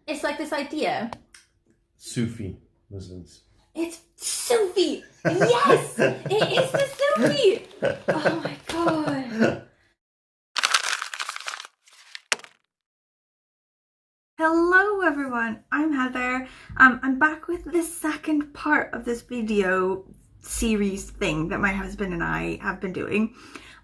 It's like this idea. Sufi Muslims. It's Sufi! Yes! It is the Sufi! Oh my god. Hello everyone, I'm Heather. I'm back with the second part of this video series thing that my husband and I have been doing.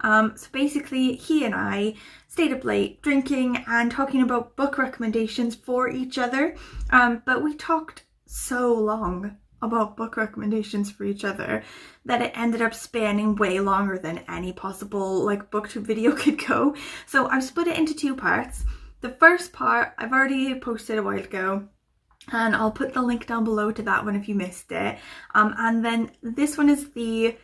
So basically he and I stayed up late drinking and talking about book recommendations for each other, but we talked so long about book recommendations for each other that it ended up spanning way longer than any possible like booktube video could go. So I've split it into two parts. The first part I've already posted a while ago, and I'll put the link down below to that one if you missed it. And then this one is the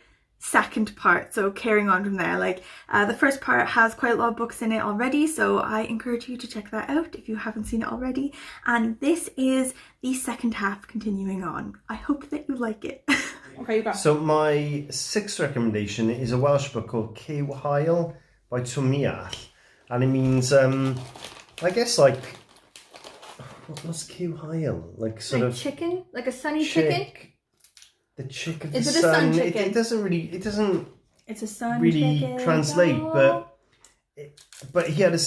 second part, so carrying on from there. Like the first part has quite a lot of books in it already, so I encourage you to check that out if you haven't seen it already. And this is the second half continuing on. I hope that you like it. Okay, you go. So my sixth recommendation is a Welsh book called Cyw Haul by Twm Miall, and it means I guess like, what's Cyw Haul? Like sort like of chicken, like a sunny chicken. The chick of is the it sun. A sun chicken? It doesn't it's a sun really chicken. translate, Oh. but he had a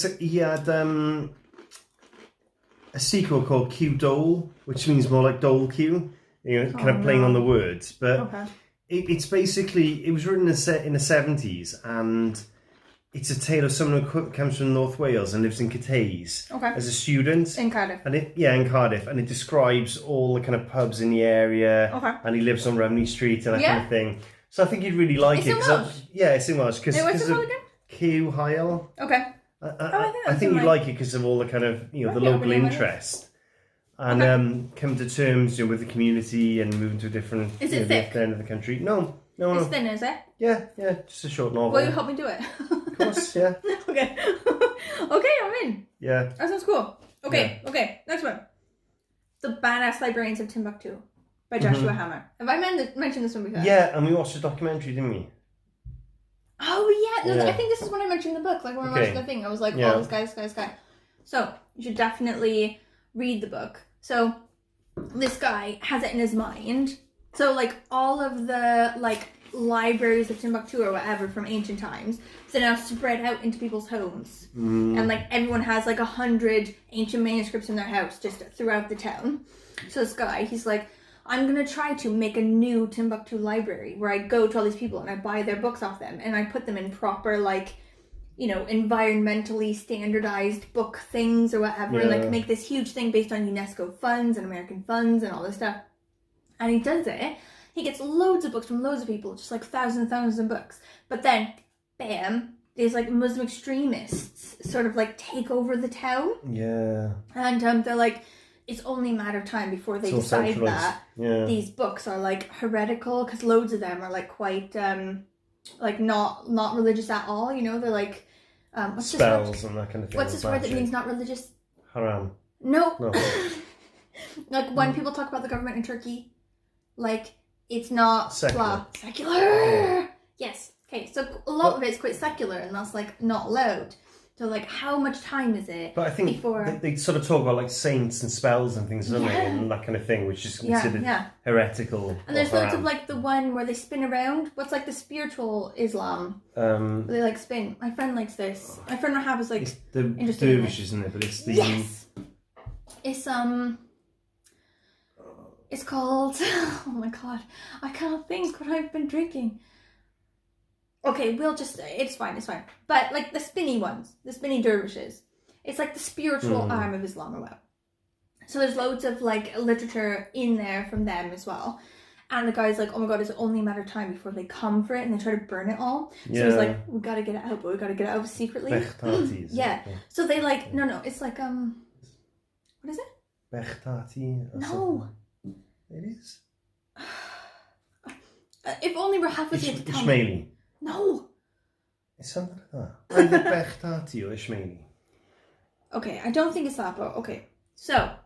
sequel called Cyw Dole, which means more like Dole Q, kind of playing on the words. But okay. It's basically, it was written in the 70s, and it's a tale of someone who comes from North Wales and lives in Cateys as a student. In Cardiff. And in Cardiff. And it describes all the kind of pubs in the area. Okay. And he lives on Romney Street and that kind of thing. So I think you'd really like it. It's in Welsh? Yeah, it's in Welsh. What's it called again? Cyw Haul. Okay. I think you'd like it because of all the kind of, the local interest. And come to terms with the community and moving to a different thick? end of the country. No. It's thin, is it? Yeah, just a short novel. Will you help me do it? Of course, yeah. Okay. Okay, I'm in. Yeah. That sounds cool. Okay, next one. The Badass Librarians of Timbuktu by Joshua Hammer. Have I mentioned this one before? Yeah, and we watched a documentary, didn't we? Oh, yeah. No, I think this is when I mentioned the book. Like, when I watched the thing, I was like, oh, this guy. So, you should definitely read the book. So, this guy has it in his mind. So, like, all of the, like, libraries of Timbuktu or whatever from ancient times, so now spread out into people's homes. And, like, everyone has, like, 100 ancient manuscripts in their house just throughout the town. So this guy, he's like, I'm going to try to make a new Timbuktu library where I go to all these people and I buy their books off them and I put them in proper, like, environmentally standardized book things or whatever, and, like, make this huge thing based on UNESCO funds and American funds and all this stuff. And he does it. He gets loads of books from loads of people, just like thousands and thousands of books. But then, bam, these like Muslim extremists sort of like take over the town. Yeah. And they're like, it's only a matter of time before they decide that these books are like heretical, because loads of them are like quite like not religious at all. They're like what's spells and that kind of thing. What's this word that means not religious? Haram. No. Like when people talk about the government in Turkey, like it's not secular. Secular. Yes. Okay. So a lot of it's quite secular, and that's like not allowed. So like, how much time is it? But I think they sort of talk about like saints and spells and things, don't they, and that kind of thing, which is considered heretical. And there's lots of like the one where they spin around. What's like the spiritual Islam? They like spin. My friend likes this. My friend Rahab is like it's the dervish, isn't it? But it's the It's called, oh my god, I can't think what I've been drinking. Okay, it's fine. But like the spinny ones, the spinny dervishes, it's like the spiritual arm of Islam or what. So there's loads of like literature in there from them as well. And the guy's like, oh my god, it's only a matter of time before they come for it and they try to burn it all. So he's like, we gotta get it out, but we gotta get it out secretly. Yeah. So they like, no, it's like, what is it? Bechtati. No. It is. If only Rahaf was here to tell me. No. It's something like that. Either Bechtati or Ishmaeli. Okay, I don't think it's that, but okay. So,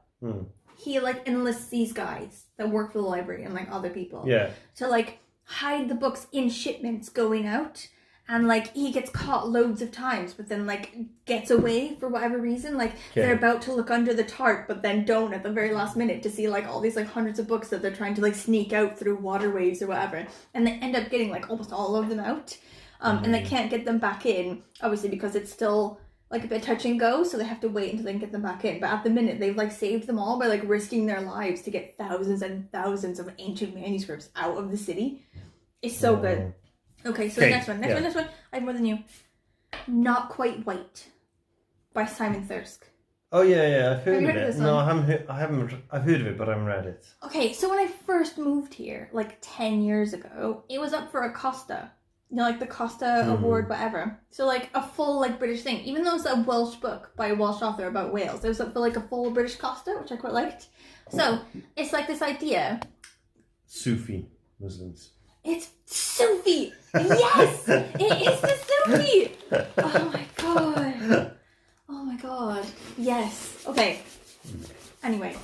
he like enlists these guys that work for the library and like other people. Yeah. To like hide the books in shipments going out And, like, he gets caught loads of times, but then, like, gets away for whatever reason. Like, they're about to look under the tarp, but then don't at the very last minute to see, like, all these, like, hundreds of books that they're trying to, like, sneak out through waterways or whatever. And they end up getting, like, almost all of them out. And they can't get them back in, obviously, because it's still, like, a bit touch and go, so they have to wait until they can get them back in. But at the minute, they've, like, saved them all by, like, risking their lives to get thousands and thousands of ancient manuscripts out of the city. It's so good. Okay, so the next one. Next one. I have more than you. Not Quite White by Simon Thirsk. Oh yeah, I've heard of of it. No, I haven't. I've heard of it, but I haven't read it. Okay, so when I first moved here, like 10 years ago, it was up for a Costa. You know, like the Costa Award, whatever. So like a full like British thing. Even though it's a Welsh book by a Welsh author about Wales, it was up for like a full British Costa, which I quite liked. So it's like this idea. Sufi Muslims. It's Sufi! Yes! It is the Sufi! Oh my god. Oh my god. Yes. Okay. Anyway.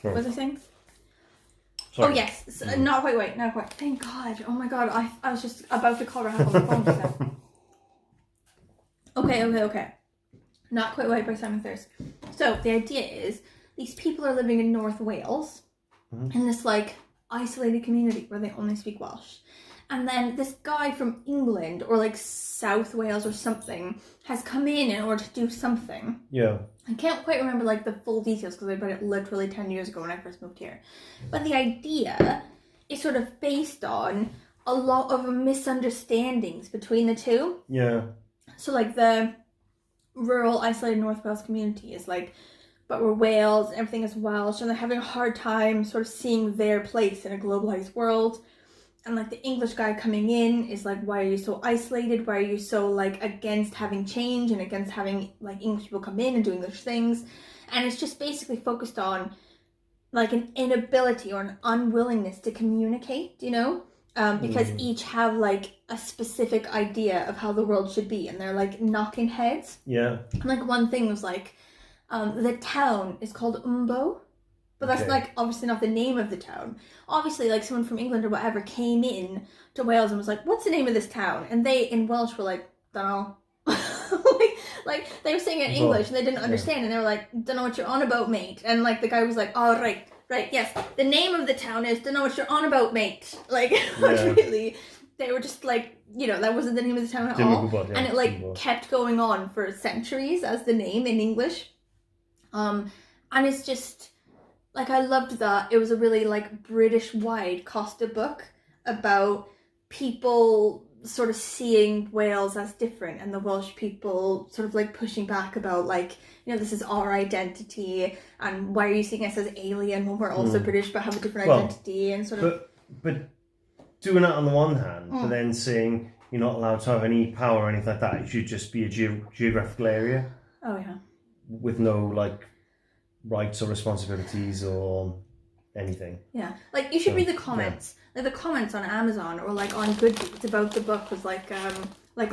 What was I saying? Sorry. Oh yes. Not Quite White. Not quite. Thank god. Oh my god. I was just about to call her half on the phone just now. Okay. Not Quite White by Simon Thirsk. So the idea is these people are living in North Wales in this like isolated community where they only speak Welsh. And then this guy from England or like South Wales or something has come in order to do something. Yeah. I can't quite remember like the full details because I read it literally 10 years ago when I first moved here. But the idea is sort of based on a lot of misunderstandings between the two. Yeah. So like the rural isolated North Wales community is like, but we're Wales, everything is Welsh, and they're having a hard time sort of seeing their place in a globalized world. And like the English guy coming in is like, why are you so isolated? Why are you so like against having change and against having like English people come in and do English things? And it's just basically focused on like an inability or an unwillingness to communicate, you know? Because each have like a specific idea of how the world should be, and they're like knocking heads. Yeah. And like one thing was like, the town is called Umbo. But that's like obviously not the name of the town. Obviously, like someone from England or whatever came in to Wales and was like, "What's the name of this town?" And they in Welsh were like, "Dunno." like they were saying it in English and they didn't understand, and they were like, "Dunno what you're on about, mate." And like the guy was like, "Oh right, yes. The name of the town is Dunno what you're on about, mate." Like really, they were just like, you know, that wasn't the name of the town at all, and it like kept going on for centuries as the name in English. And it's just. Like, I loved that. It was a really, like, British-wide Costa book about people sort of seeing Wales as different and the Welsh people sort of, like, pushing back about, like, you know, this is our identity and why are you seeing us as alien when we're also British but have a different identity and sort of... But doing that on the one hand, but then saying you're not allowed to have any power or anything like that, it should just be a geographical area. Oh, yeah. With no, like... rights or responsibilities or anything. Yeah, like you should read the comments. Like the comments on Amazon or like on Goodreads about the book was like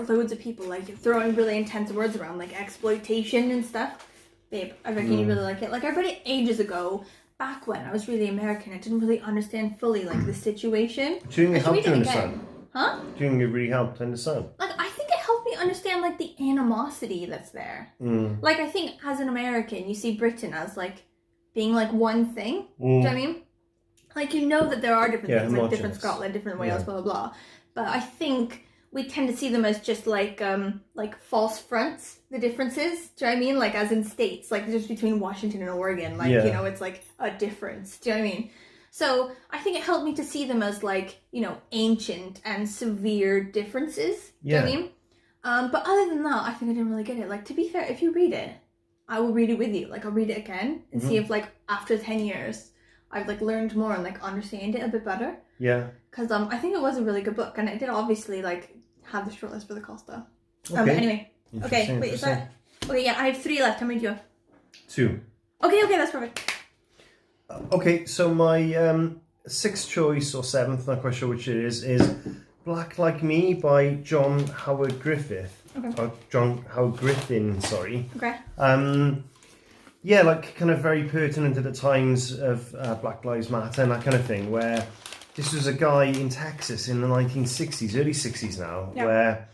loads of people like throwing really intense words around like exploitation and stuff. Babe, I reckon you really like it. Like I read it ages ago, back when I was really American. I didn't really understand fully like the situation. Do you think it helped to understand? Huh? Do you think it really helped to understand? Like I think it helped me understand like the animosity that's there. Like I think as an American you see Britain as like being like one thing. Do you know what I mean? Like you know that there are different things, like different Scotland, different Wales, blah blah blah. But I think we tend to see them as just like false fronts, the differences. Do you know what I mean? Like as in states, like just between Washington and Oregon, like you know, it's like a difference. Do you know what I mean? So I think it helped me to see them as like, you know, ancient and severe differences. Do you know what I mean? But other than that, I think I didn't really get it. Like, to be fair, if you read it, I will read it with you. Like, I'll read it again and see if, like, after 10 years, I've, like, learned more and, like, understand it a bit better. Yeah. Because I think it was a really good book. And it did obviously, like, have the shortlist for the Costa. Okay. Anyway. Okay, wait, is that... Okay, yeah, I have 3 left. How many do you have? 2. Okay, that's perfect. Okay, so my 6th choice or 7th, not quite sure which it is Black Like Me by John Howard Griffin. Okay. Or John Howard Griffin, sorry. Okay. Yeah, like kind of very pertinent at the times of Black Lives Matter and that kind of thing, where this was a guy in Texas in the 1960s, early 60s now, where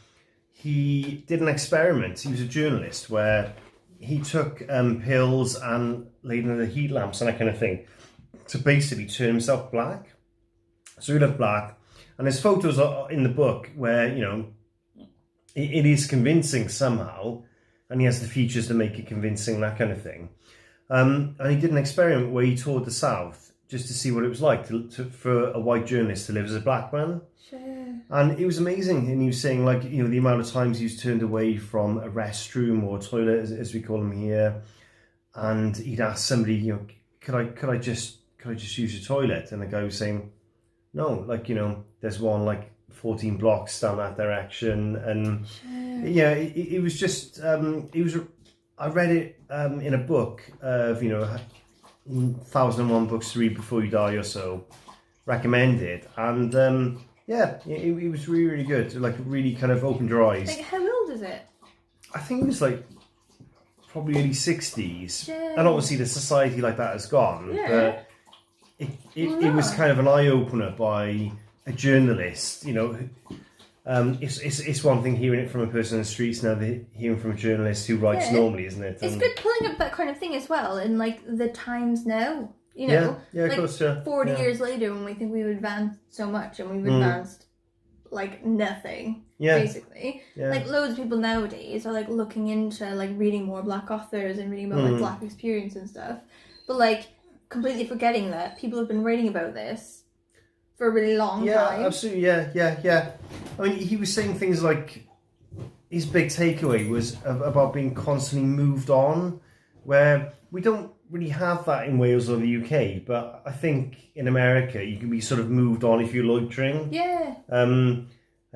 he did an experiment. He was a journalist where he took pills and laid under the heat lamps and that kind of thing to basically turn himself black. So he looked black, and there's photos in the book where, you know, it is convincing somehow, and he has the features to make it convincing, that kind of thing. And he did an experiment where he toured the South just to see what it was like for a white journalist to live as a black man. Sure. And it was amazing. And he was saying, like, you know, the amount of times he was turned away from a restroom or a toilet, as we call them here. And he'd ask somebody, you know, could I just use your toilet? And the guy was saying, no, like, you know, there's one like 14 blocks down that direction. And yeah, it was just, I read it in a book of, you know, 1001 books to read before you die or so, recommended. And yeah, it was really, really good. Like, really kind of opened your eyes. Like, how old is it? I think it was like probably early 60s. Yeah. And obviously the society like that has gone. Yeah. But it was kind of an eye-opener by a journalist, you know. It's one thing hearing it from a person in the streets, now hearing from a journalist who writes normally, isn't it? It's good pulling up that kind of thing as well in, like, the times now, you know. Yeah, like, of course, yeah. 40 years later, when we think we've advanced so much and we've advanced, like, nothing, basically. Yeah. Like, loads of people nowadays are, like, looking into, like, reading more black authors and reading about, like, black experience and stuff. But, like, completely forgetting that people have been writing about this for a really long time. Yeah, absolutely, yeah. I mean, he was saying things like, his big takeaway was about being constantly moved on, where we don't really have that in Wales or the UK, but I think in America you can be sort of moved on if you're loitering. Yeah. And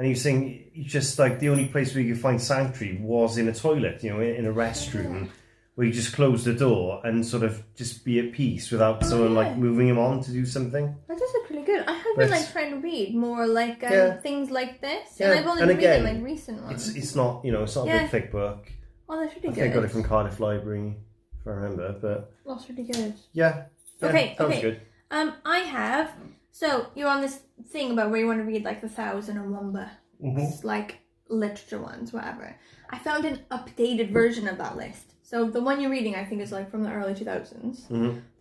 he was saying, just like the only place where you could find sanctuary was in a toilet, you know, in a restroom, where you just close the door and sort of just be at peace without someone like moving him on to do something. That does look really good. I have been like trying to read more like things like this, and I've only been reading like recent ones. It's not, you know, it's not a big thick book. Oh, that's really good. I think I got it from Cardiff Library, if I remember, but that's really good. Yeah, okay. That was good. I have. So you're on this thing about where you want to read like the 1001 books, like literature ones, whatever. I found an updated version of that list. So the one you're reading, I think, is like from the early 2000s.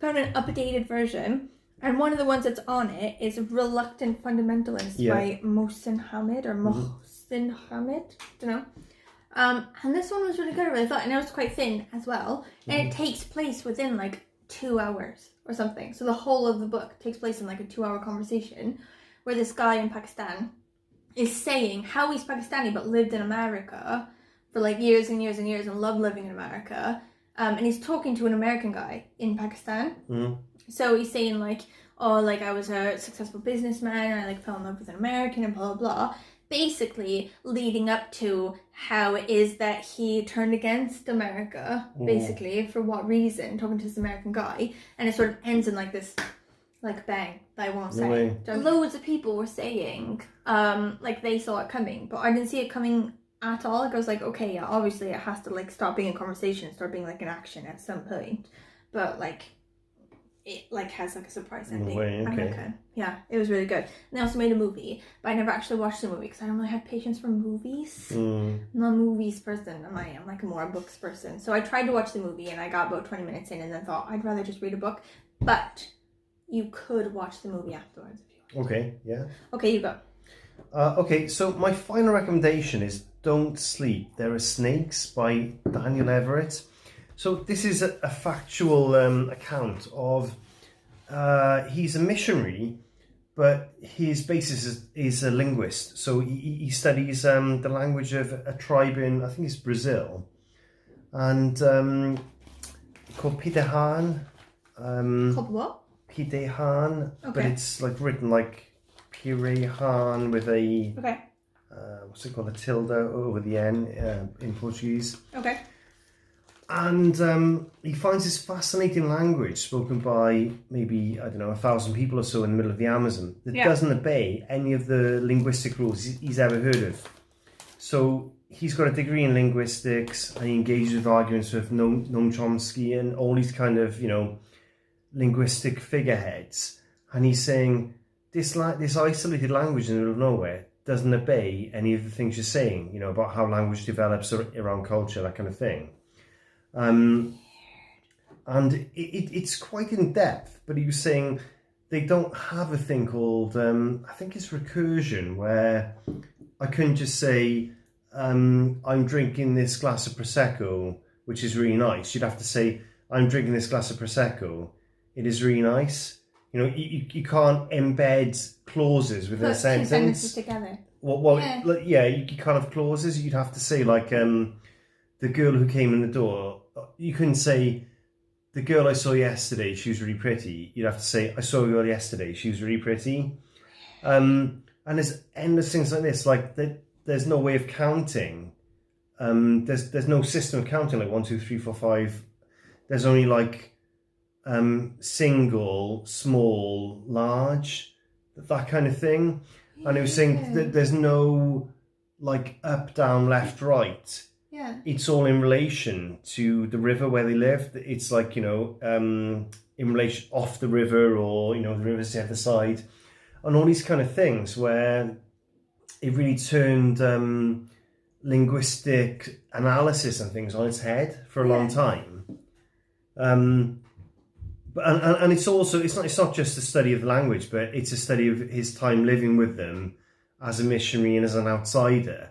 Found an updated version, and one of the ones that's on it is Reluctant Fundamentalist by Mohsin Hamid or Mohsin Hamid, don't know. And this one was really good, I really thought, and it was quite thin as well. And it takes place within like 2 hours or something. So the whole of the book takes place in like a 2-hour conversation where this guy in Pakistan is saying how he's Pakistani but lived in America for like years and years and years and loved living in America. And he's talking to an American guy in Pakistan. So he's saying like, oh, like I was a successful businessman and I like fell in love with an American and blah, blah, blah. Basically leading up to how it is that he turned against America, basically, for what reason, talking to this American guy. And it sort of ends in like this, like bang, that I won't say. Loads of people were saying, like they saw it coming, but I didn't see it coming at all. Like I was like, okay, yeah, obviously it has to like stop being a conversation, start being like an action at some point. But like, it like has like a surprise ending. Yeah, it was really good. And they also made a movie, but I never actually watched the movie because I don't really have patience for movies. I'm not a movies person. I'm like more a books person. So I tried to watch the movie and I got about 20 minutes in and then thought I'd rather just read a book. But you could watch the movie afterwards if you want. Okay, yeah. Okay, you go. Okay, so my final recommendation is Don't Sleep, There Are Snakes by Daniel Everett. So this is a factual account of, he's a missionary, but his basis is a linguist. So he studies the language of a tribe in, I think it's Brazil, and called Pidehan. Called what? Pidehan, but it's like written like Pirehan with a, what's it called, a tilde over the N in Portuguese. Okay. And he finds this fascinating language spoken by maybe, I don't know, 1,000 people or so in the middle of the Amazon that doesn't obey any of the linguistic rules he's ever heard of. So he's got a degree in linguistics and he engages with arguments with Noam Chomsky and all these kind of, you know, linguistic figureheads. And he's saying this isolated language in the middle of nowhere doesn't obey any of the things you're saying, you know, about how language develops around culture, that kind of thing. And it's quite in depth, but he was saying they don't have a thing called, I think it's recursion, where I couldn't just say, I'm drinking this glass of Prosecco, which is really nice. You'd have to say, I'm drinking this glass of Prosecco. It is really nice. You know, you can't embed clauses within a sentence. Two sentences together. Well, yeah, you can't have clauses. You'd have to say, like, the girl who came in the door. You couldn't say, the girl I saw yesterday, she was really pretty. You'd have to say, I saw a girl yesterday, she was really pretty. And there's endless things like this. Like, there's no way of counting. There's no system of counting, like 1, 2, 3, 4, 5. There's only like single, small, large, that kind of thing. And he was saying that there's no like up, down, left, right. Yeah. It's all in relation to the river where they live. It's like, you know, in relation off the river, or, you know, the river's the other side, and all these kind of things where it really turned linguistic analysis and things on its head for a long time. But it's also, it's not just a study of the language, but it's a study of his time living with them as a missionary and as an outsider,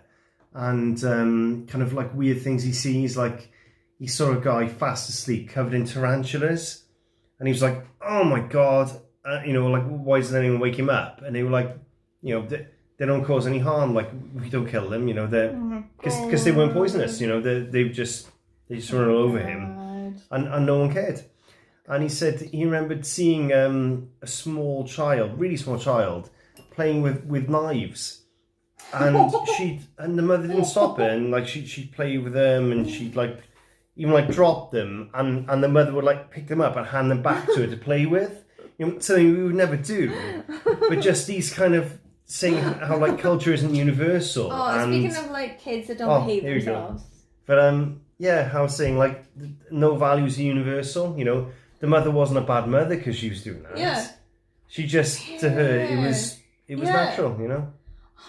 and kind of like weird things he sees. Like, he saw a guy fast asleep covered in tarantulas, and he was like, oh my god, you know, like, why doesn't anyone wake him up? And they were like, you know, they don't cause any harm, like, we don't kill them, you know, because they weren't poisonous, you know, they just run all over him, and no one cared. And he said he remembered seeing a small child, really small child, playing with knives, and the mother didn't stop her, and like she'd play with them, and she'd like even like drop them, and the mother would like pick them up and hand them back to her to play with. You know, something we would never do, but just these kind of saying how like culture isn't universal. Speaking of like kids that don't behave themselves. But yeah, how I was saying, like, no values are universal. You know, the mother wasn't a bad mother because she was doing that. Yeah. She just, to her, it was natural, you know.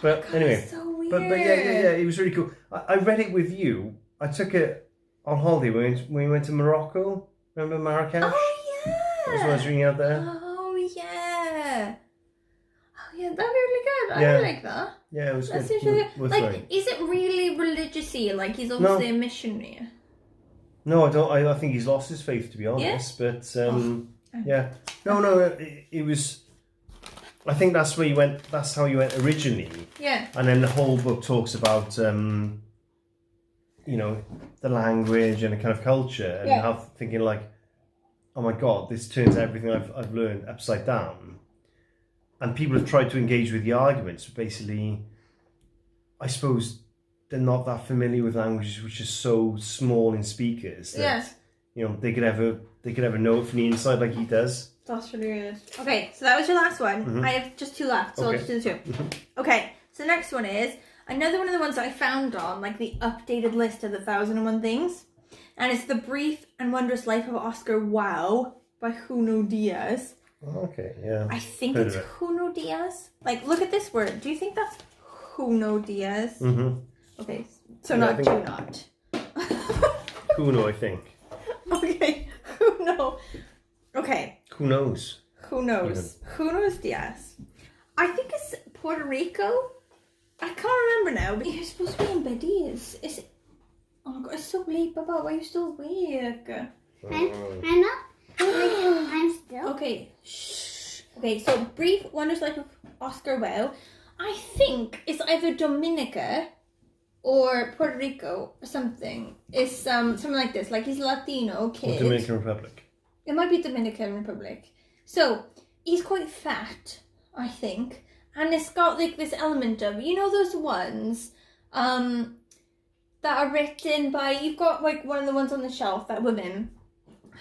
But God, anyway, so weird. but yeah, it was really cool. I read it with you. I took it on holiday when we went to Morocco. Remember Marrakesh? Oh yeah. That was what I was reading out there. Oh yeah. Oh yeah, that'd be really good. Yeah. I like that. Yeah, it was That's good. Really good. Like, is it really religious-y? Like, he's obviously a missionary. No, I don't. I think he's lost his faith, to be honest. Yeah? But yeah, no. It was. I think that's where he went. That's how he went originally. Yeah. And then the whole book talks about, you know, the language and the kind of culture, and how thinking like, oh my god, this turns everything I've learned upside down. And people have tried to engage with the arguments, but basically, I suppose they're not that familiar with languages which are so small in speakers that you know they could ever know it from the inside like he does. That's really good. Okay, so that was your last one. Mm-hmm. I have just 2 left, so I'll just do the 2. Mm-hmm. Okay, so the next one is another one of the ones that I found on like the updated list of the 1001 things, and it's The Brief and Wondrous Life of Oscar Wilde by Junot Diaz. Okay, yeah. I think it's Junot Diaz. Like, look at this word. Do you think that's Junot Diaz? Mm-hmm. Okay, so not Junot. Junot, I think. Okay, Junot. Okay. Who knows? Who knows? Who knows Diaz? I think it's Puerto Rico. I can't remember now, but you're supposed to be in bed. Is it? Oh my god, it's so late, Baba. Why are you still awake? I'm not. I'm still. Okay. Shh. Okay, so Brief Wondrous Life of Oscar Wilde. I think it's either Dominica or Puerto Rico or something. It's something like this. Like, he's a Latino kid. Or Dominican Republic. It might be Dominican Republic. So he's quite fat, I think, and it's got like this element of, you know, those ones that are written by, you've got like one of the ones on the shelf, that woman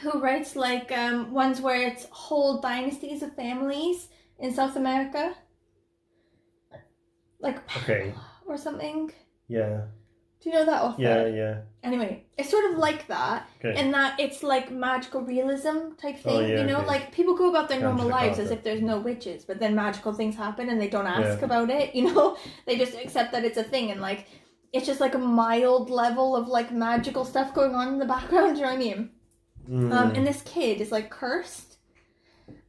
who writes like ones where it's whole dynasties of families in South America, like Paulo or something. Yeah. Do you know that author? Yeah. Anyway, it's sort of like that, in that it's like magical realism type thing, you know? Like, people go about their normal lives as if there's no witches, but then magical things happen and they don't ask about it, you know? They just accept that it's a thing, and like, it's just like a mild level of like magical stuff going on in the background, do you know what I mean? And this kid is like cursed,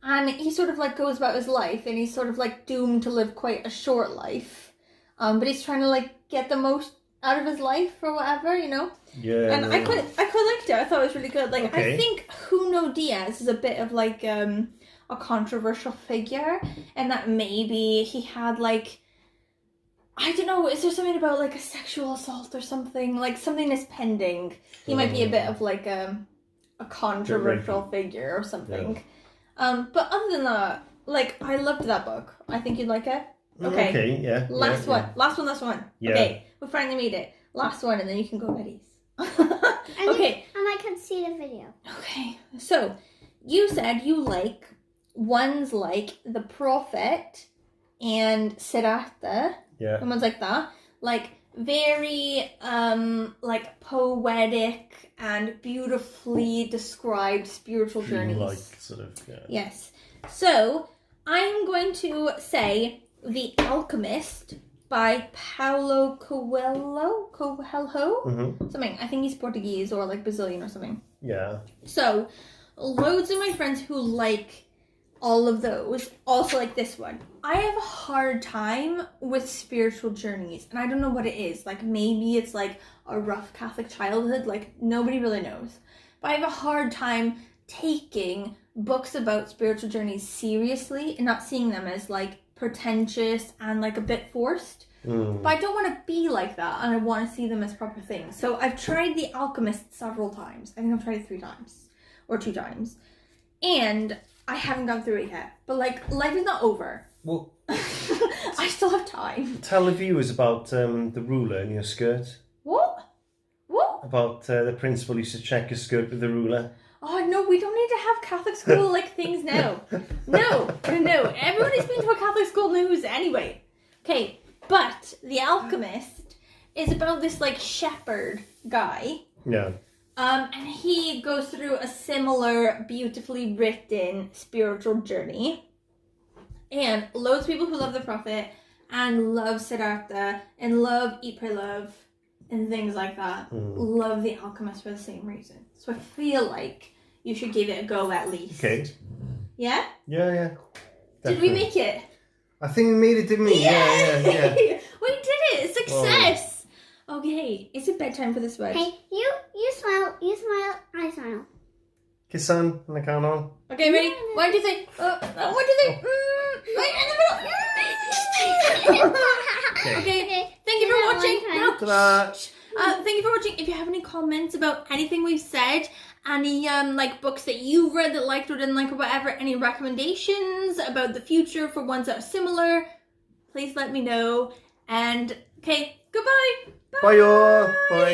and he sort of like goes about his life, and he's sort of like doomed to live quite a short life, but he's trying to like get the most out of his life or whatever, you know? Yeah. And I quite liked it. I thought it was really good. Like, I think Junot Diaz is a bit of like a controversial figure, and that maybe he had like, I don't know, is there something about like a sexual assault or something? Like, something is pending. He might be a bit of like a controversial figure or something. Yeah. But other than that, like, I loved that book. I think you'd like it. Okay. Yeah. Last one. Yeah. Okay, we finally made it. Last one, and then you can go Betty's. Okay. And I can see the video. Okay. So, you said you like ones like The Prophet and Siddhartha. Yeah. And ones like that. Like, very, like, poetic and beautifully described spiritual journeys. Like, sort of, yeah. Yes. So, I'm going to say The Alchemist by Paulo Coelho? Something. I think he's Portuguese or like Brazilian or something. Yeah. So, loads of my friends who like all of those also like this one. I have a hard time with spiritual journeys, and I don't know what it is. Like, maybe it's like a rough Catholic childhood, like nobody really knows. But I have a hard time taking books about spiritual journeys seriously and not seeing them as like pretentious and like a bit forced. But I don't want to be like that, and I want to see them as proper things. So I've tried The Alchemist several times. I think I've tried it 3 times or 2 times, and I haven't gone through it yet. But like, life is not over. Well, I still have time. Tell the viewers about the ruler in your skirt. What? About the principal used to check your skirt with the ruler. Oh no, we don't need to have Catholic school like things now. No. Everyone who's been to a Catholic school knows anyway. Okay, but The Alchemist is about this like shepherd guy. Yeah. And he goes through a similar, beautifully written spiritual journey. And loads of people who love the Prophet and love Siddhartha and love Eat, Pray, Love and things like that love The Alchemist for the same reason. So I feel like you should give it a go at least. Okay. Yeah? Yeah. Definitely. Did we make it? I think we made it, didn't we? Yeah. We did it! Success! Oh. Okay, is it bedtime for this word? Hey, you smile, I smile. Kiss on the count. Okay, ready? 1, 2, 3. 1, 2, 3. Right in the middle. Okay, thank you for watching. No. Ta-da. Thank you for watching. If you have any comments about anything we've said, any like books that you've read that liked or didn't like or whatever, any recommendations about the future for ones that are similar, please let me know. And okay, goodbye. Bye. Bye.